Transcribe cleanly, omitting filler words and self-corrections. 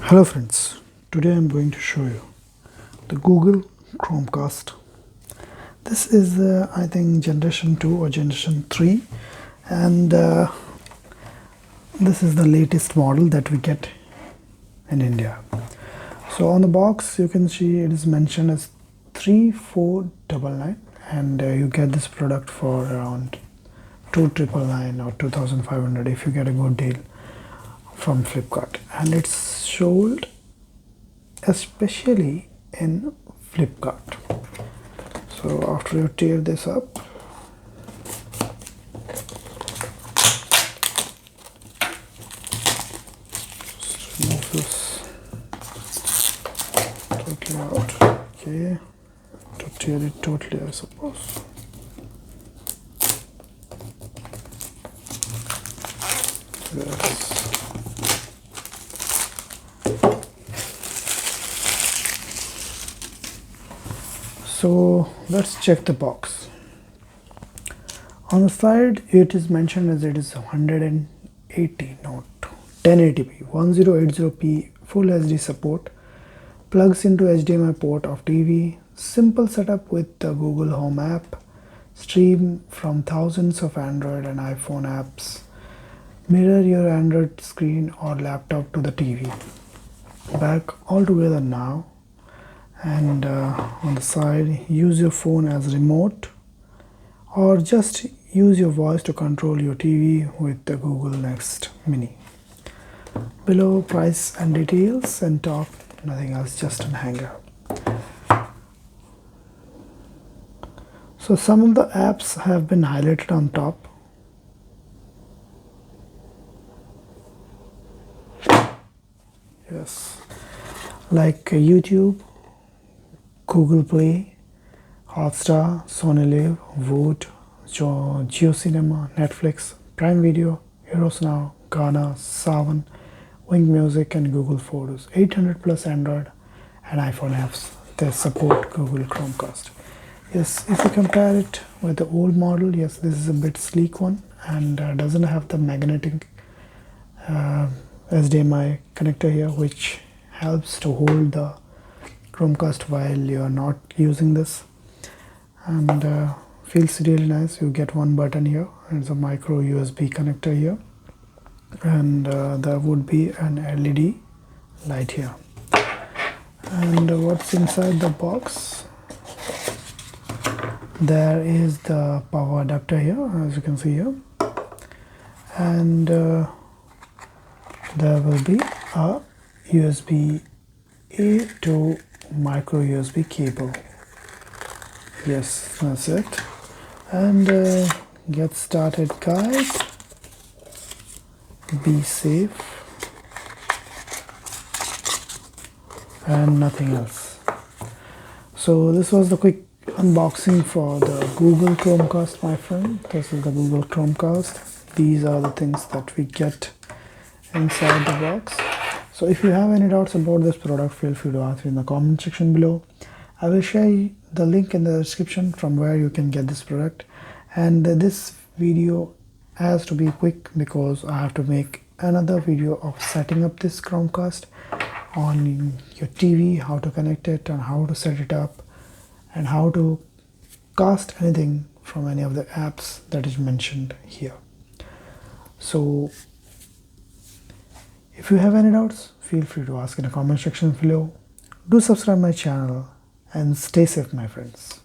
Hello friends, today I'm going to show you the Google Chromecast. This is I think generation 2 or generation 3, and this is the latest model that we get in India. So on the box you can see it is mentioned as 3499, and you get this product for around 2999 or 2500 if you get a good deal from Flipkart, and it's sold especially in Flipkart. So after you tear this up, just remove this totally out. Okay, to tear it totally, I suppose. Yes. So let's check the box. On the side it is mentioned as it is 180, not 1080p, 1080p full HD support, plugs into HDMI port of TV, simple setup with the Google Home app, stream from thousands of Android and iPhone apps, mirror your Android screen or laptop to the TV. Back all together now. And on the side, use your phone as remote, or just use your voice to control your TV with the Google Nest Mini. Below, price and details, and top, nothing else, just an hanger. So some of the apps have been highlighted on top. Yes, like YouTube, Google Play, Hotstar, Sony Live, Voot, Geo Cinema, Netflix, Prime Video, Heroes Now, Ghana, Savan, Wing Music, and Google Photos. 800 plus Android and iPhone apps that support Google Chromecast. Yes, if you compare it with the old model, yes, this is a bit sleek one, and doesn't have the magnetic HDMI connector here, which helps to hold the Chromecast while you are not using this, and feels really nice. You get one button here, and it's a micro USB connector here, and there would be an LED light here. And what's inside the box? There is the power adapter here, as you can see here, and there will be a USB-A to micro USB cable. Yes, that's it. And get started, guys. Be safe, and nothing else. So this was the quick unboxing for the Google Chromecast, my friend. This is the Google Chromecast. These are the things that we get inside the box. So if you have any doubts about this product, feel free to ask in the comment section below. I will share the link in the description from where you can get this product. And this video has to be quick because I have to make another video of setting up this Chromecast on your TV, how to connect it and how to set it up, and how to cast anything from any of the apps that is mentioned here. So if you have any doubts, feel free to ask in the comment section below. Do subscribe my channel and stay safe, my friends.